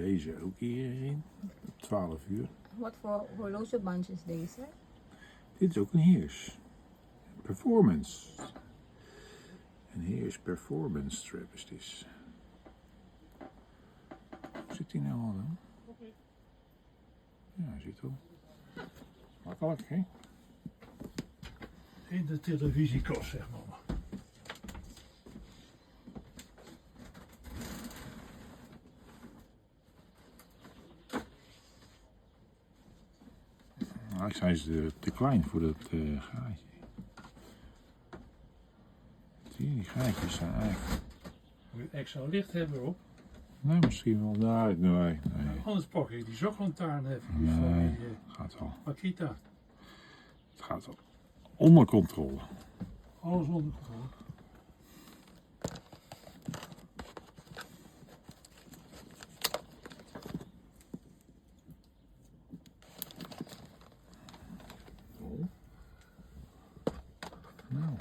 deze ook hierin. 12 uur. Wat voor horlogebandje is deze? Dit is ook een Heers. Performance. Een Heers Performance strap is dit. Hoe zit die nou al dan? Ja, hij zit al. Makkelijk, hè? In de televisiekast, zeg maar. Nou, hij is te klein voor dat gaatje. Zie je, die gaatjes zijn eigenlijk... Moet je extra licht hebben erop. Nee, misschien wel. Nee. Anders pak je die zaklantaarn even. Nee, Van gaat wel. Makita. Het gaat wel. Onder controle. Alles onder controle. Nou.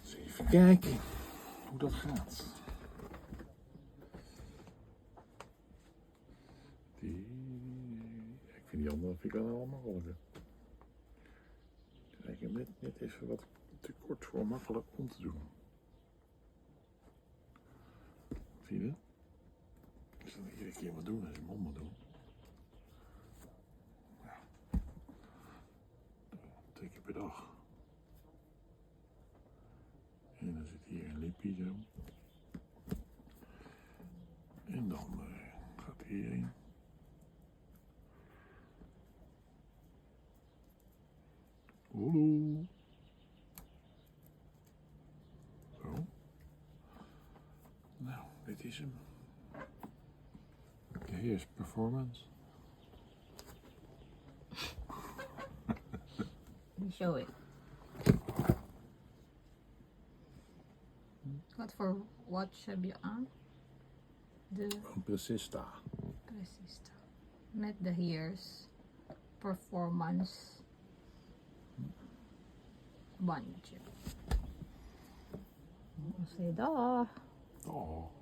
Eens even kijken hoe dat gaat. Ik vind die andere vind ik allemaal makkelijker. Ik heb net even wat te kort voor makkelijk om te doen. Zie je dat? Ik zal iedere keer wat doen als ik hem om moet doen. Ja. 2 keer per dag. En dan zit hier een lipje zo. En dan gaat hij hierheen. Hallo. Zo. Nou, dit is hem. Hier is performance. Show it. Wat voor watch heb je aan? De Een Precista. Precista. Met de Heers Performance bandje. Zeg dag. Oh.